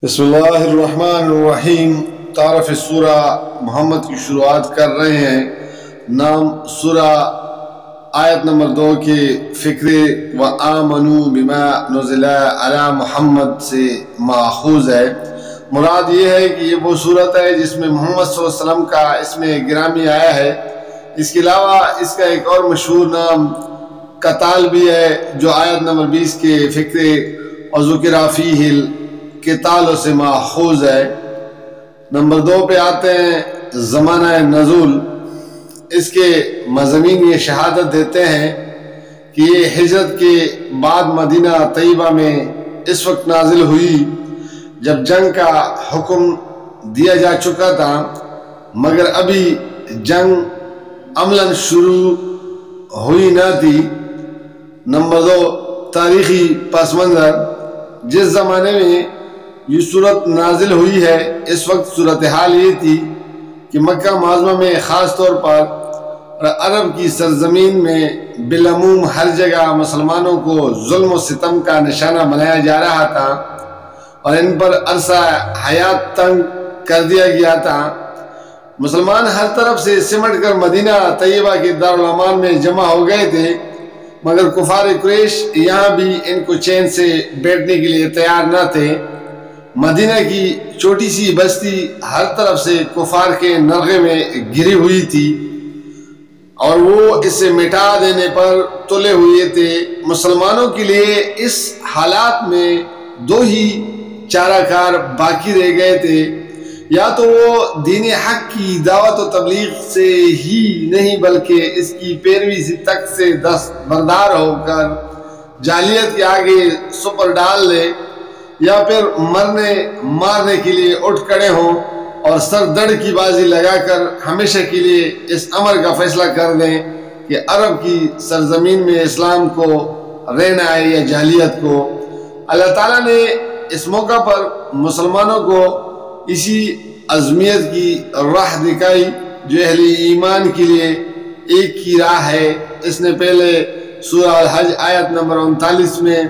بسم اللہ الرحمن الرحیم۔ تعارف سورہ محمد کی شروعات کر رہے ہیں۔ نام سورہ آیت نمبر 2 کے فکر وآمنوا بما نزل علی محمد سے ماخوذ ہے۔ مراد یہ ہے کہ یہ وہ صورت ہے جس میں محمد صلی اللہ علیہ وسلم کا اس میں گرامی آیا ہے۔ اس کے علاوہ اس کا ایک اور مشہور نام قتال بھی ہے جو آیت نمبر 20 کے فکر اور ذکر فیہ قتال سے ماخوذ ہے۔ نمبر 2 پہ آتے ہیں زمانہ نزول۔ اس کے مضامین یہ شہادت دیتے ہیں کہ یہ ہجرت کے بعد مدینہ طیبہ میں اس وقت نازل ہوئی جب جنگ کا حکم دیا جا چکا تھا، مگر ابھی جنگ عملاً شروع ہوئی نہ تھی۔ نمبر 2 تاریخی پس منظر۔ جس زمانے میں یہ صورت نازل ہوئی ہے اس وقت صورتحال یہ تھی کہ مکہ معظمہ میں خاص طور پر عرب کی سرزمین میں بالعموم ہر جگہ مسلمانوں کو ظلم و ستم کا نشانہ بنایا جا رہا تھا اور ان پر عرصہ حیات تنگ کر دیا گیا تھا۔ مسلمان ہر طرف سے سمٹ کر مدینہ طیبہ کے دارالامان میں جمع ہو گئے تھے، مگر کفار قریش یہاں بھی ان کو چین سے بیٹھنے کے لیے تیار نہ تھے۔ مدینہ کی چھوٹی سی بستی ہر طرف سے کفار کے نرغے میں گری ہوئی تھی اور وہ اسے مٹا دینے پر تلے ہوئے تھے۔ مسلمانوں کے لیے اس حالات میں 2 ہی چارہ کار باقی رہ گئے تھے، یا تو وہ دین حق کی دعوت و تبلیغ سے ہی نہیں بلکہ اس کی پیروی تک سے دستبردار ہو کر جاہلیت کے آگے سپر ڈال لے، یا پھر مرنے مارنے کے لیے اٹھ کھڑے ہوں اور سر دڑ کی بازی لگا کر ہمیشہ کے لیے اس امر کا فیصلہ کر دیں کہ عرب کی سرزمین میں اسلام کو رہنا ہے یا جاہلیت کو۔ اللہ تعالیٰ نے اس موقع پر مسلمانوں کو اسی عظمیت کی راہ دکھائی جو اہل ایمان کے لیے ایک کی راہ ہے۔ اس نے پہلے سورہ الحج آیت نمبر 39 میں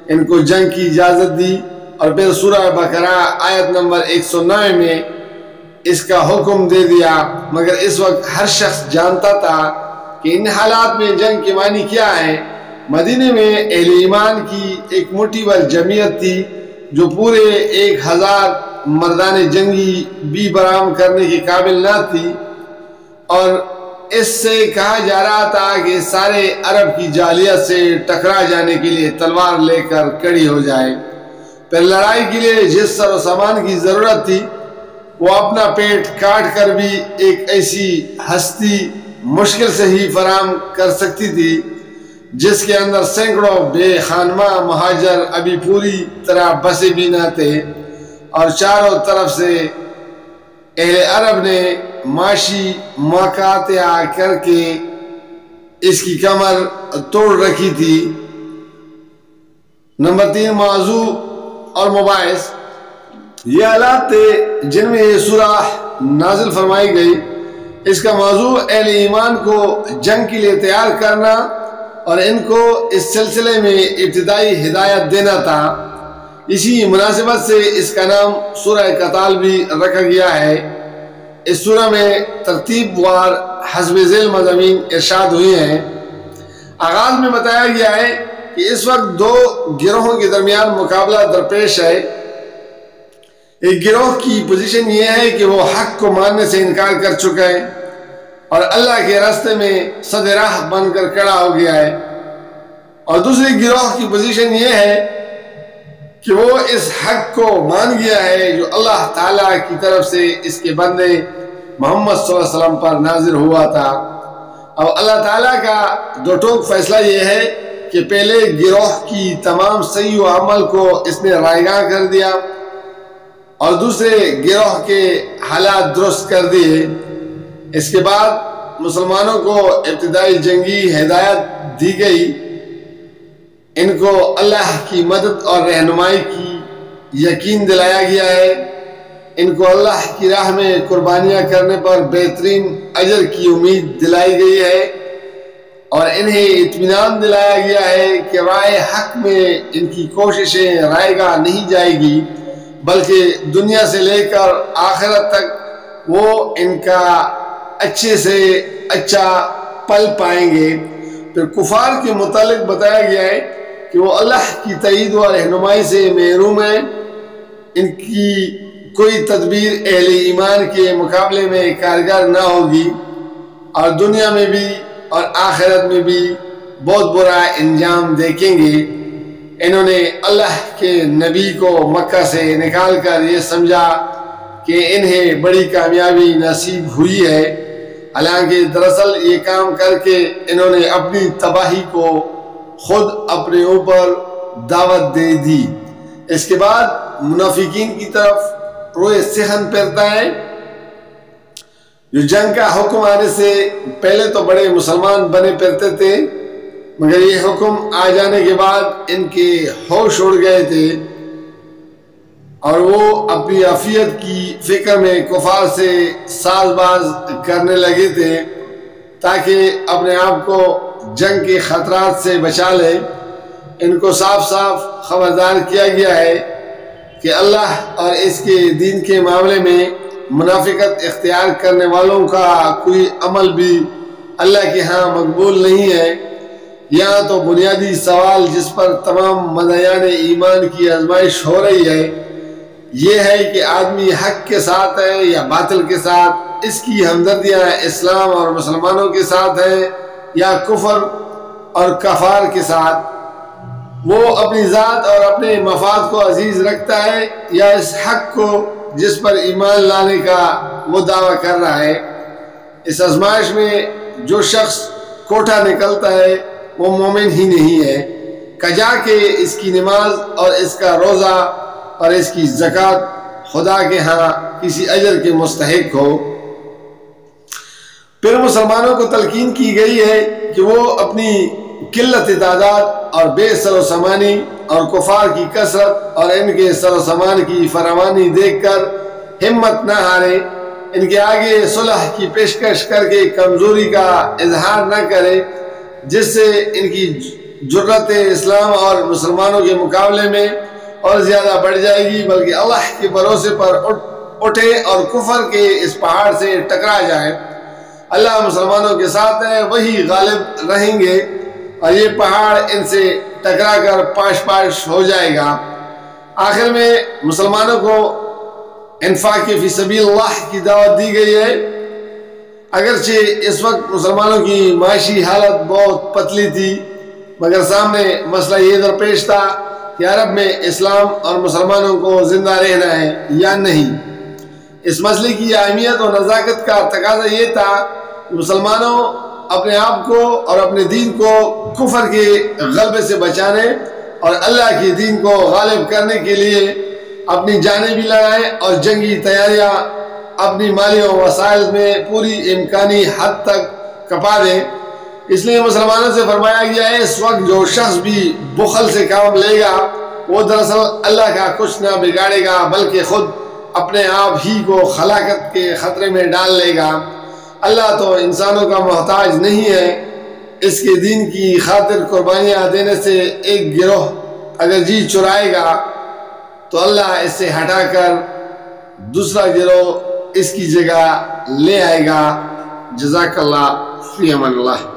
ان کو جنگ کی اجازت دی اور پھر سورہ بقرہ آیت نمبر 109 میں اس کا حکم دے دیا، مگر اس وقت ہر شخص جانتا تھا کہ ان حالات میں جنگ کے معنی کیا ہے۔ مدینے میں اہل ایمان کی ایک موٹی بھر جمعیت تھی جو پورے 1000 مردان جنگی بھی برآمد کرنے کے قابل نہ تھی، اور اس سے کہا جا رہا تھا کہ سارے عرب کی جاہلیت سے ٹکرا جانے کے لیے تلوار لے کر کھڑی ہو جائے۔ پھر لڑائی کے لیے جس سر و سامان کی ضرورت تھی وہ اپنا پیٹ کاٹ کر بھی ایک ایسی ہستی مشکل سے ہی فراہم کر سکتی تھی جس کے اندر سینکڑوں بے خانمہ مہاجر ابھی پوری طرح بسے بھی نہ تھے، اور چاروں طرف سے اہل عرب نے معاشی مقاطعہ کر کے اس کی کمر توڑ رکھی تھی۔ نمبر 3 موضوع اور مباحث۔ یہ حالات تھے جن میں یہ سورہ نازل فرمائی گئی۔ اس کا موضوع اہل ایمان کو جنگ کے لیے تیار کرنا اور ان کو اس سلسلے میں ابتدائی ہدایت دینا تھا۔ اسی مناسبت سے اس کا نام سورہ قتال بھی رکھا گیا ہے۔ اس سورہ میں ترتیب وار حسب ذیل مضامین ارشاد ہوئے ہیں۔ آغاز میں بتایا گیا ہے کہ اس وقت 2 گروہوں کے درمیان مقابلہ درپیش ہے۔ ایک گروہ کی پوزیشن یہ ہے کہ وہ حق کو ماننے سے انکار کر چکا ہے اور اللہ کے راستے میں صد راہ بن کر کھڑا ہو گیا ہے، اور دوسری گروہ کی پوزیشن یہ ہے کہ وہ اس حق کو مان گیا ہے جو اللہ تعالیٰ کی طرف سے اس کے بندے محمد صلی اللہ علیہ وسلم پر نازل ہوا تھا۔ اب اللہ تعالیٰ کا 2 ٹوک فیصلہ یہ ہے کہ پہلے گروہ کی تمام صحیح و عمل کو اس نے رائیگاں کر دیا اور دوسرے گروہ کے حالات درست کر دیے۔ اس کے بعد مسلمانوں کو ابتدائی جنگی ہدایت دی گئی۔ ان کو اللہ کی مدد اور رہنمائی کی یقین دلایا گیا ہے۔ ان کو اللہ کی راہ میں قربانیاں کرنے پر بہترین اجر کی امید دلائی گئی ہے، اور انہیں اطمینان دلایا گیا ہے کہ راہ حق میں ان کی کوششیں رائے گاہ نہیں جائے گی، بلکہ دنیا سے لے کر آخرت تک وہ ان کا اچھے سے اچھا پل پائیں گے۔ پھر کفار کے متعلق بتایا گیا ہے کہ وہ اللہ کی تائید و رہنمائی سے محروم ہیں، ان کی کوئی تدبیر اہل ایمان کے مقابلے میں کارگر نہ ہوگی، اور دنیا میں بھی اور آخرت میں بھی بہت برا انجام دیکھیں گے۔ انہوں نے اللہ کے نبی کو مکہ سے نکال کر یہ سمجھا کہ انہیں بڑی کامیابی نصیب ہوئی ہے، حالانکہ دراصل یہ کام کر کے انہوں نے اپنی تباہی کو خود اپنے اوپر دعوت دے دی۔ اس کے بعد منافقین کی طرف روئے سخن پھرتا ہے، جو جنگ کا حکم آنے سے پہلے تو بڑے مسلمان بنے پھرتے تھے، مگر یہ حکم آ جانے کے بعد ان کے ہوش اڑ گئے تھے اور وہ اپنی عافیت کی فکر میں کفار سے ساز باز کرنے لگے تھے تاکہ اپنے آپ کو جنگ کے خطرات سے بچا لے۔ ان کو صاف صاف خبردار کیا گیا ہے کہ اللہ اور اس کے دین کے معاملے میں منافقت اختیار کرنے والوں کا کوئی عمل بھی اللہ کے ہاں مقبول نہیں ہے۔ یہاں تو بنیادی سوال جس پر تمام مدعیان ایمان کی آزمائش ہو رہی ہے یہ ہے کہ آدمی حق کے ساتھ ہے یا باطل کے ساتھ، اس کی ہمدردیاں اسلام اور مسلمانوں کے ساتھ ہیں یا کفر اور کفار کے ساتھ، وہ اپنی ذات اور اپنے مفاد کو عزیز رکھتا ہے یا اس حق کو جس پر ایمان لانے کا وہ دعویٰ کر رہا ہے۔ اس آزمائش میں جو شخص کوٹھا نکلتا ہے وہ مومن ہی نہیں ہے، کجا کہ اس کی نماز اور اس کا روزہ اور اس کی زکوٰۃ خدا کے ہاں کسی اجر کے مستحق ہو۔ پھر مسلمانوں کو تلقین کی گئی ہے کہ وہ اپنی قلت تعداد اور بے سر و سامانی اور کفار کی کثرت اور ان کے سر و سامان کی فراوانی دیکھ کر ہمت نہ ہارے، ان کے آگے صلح کی پیشکش کر کے کمزوری کا اظہار نہ کرے، جس سے ان کی جرأت اسلام اور مسلمانوں کے مقابلے میں اور زیادہ بڑھ جائے گی، بلکہ اللہ کے بھروسے پر اٹھے اور کفر کے اس پہاڑ سے ٹکرا جائے۔ اللہ مسلمانوں کے ساتھ ہے، وہی غالب رہیں گے اور یہ پہاڑ ان سے ٹکرا کر پاش پاش ہو جائے گا۔ آخر میں مسلمانوں کو انفاق فی سبیل اللہ کی دعوت دی گئی ہے۔ اگرچہ اس وقت مسلمانوں کی معاشی حالت بہت پتلی تھی، مگر سامنے مسئلہ یہ درپیش تھا کہ عرب میں اسلام اور مسلمانوں کو زندہ رہنا ہے یا نہیں۔ اس مسئلے کی اہمیت اور نزاکت کا تقاضا یہ تھا کہ مسلمانوں اپنے آپ کو اور اپنے دین کو کفر کے غلبے سے بچانے اور اللہ کے دین کو غالب کرنے کے لیے اپنی جانیں بھی لگائیں اور جنگی تیاریاں اپنی مالی و وسائل میں پوری امکانی حد تک کپا دیں۔ اس لیے مسلمانوں سے فرمایا گیا ہے اس وقت جو شخص بھی بخل سے کام لے گا وہ دراصل اللہ کا کچھ نہ بگاڑے گا بلکہ خود اپنے آپ ہی کو ہلاکت کے خطرے میں ڈال لے گا۔ اللہ تو انسانوں کا محتاج نہیں ہے، اس کے دین کی خاطر قربانیاں دینے سے ایک گروہ اگر جی چرائے گا تو اللہ اس سے ہٹا کر دوسرا گروہ اس کی جگہ لے آئے گا۔ جزاک اللہ، فی امان اللہ۔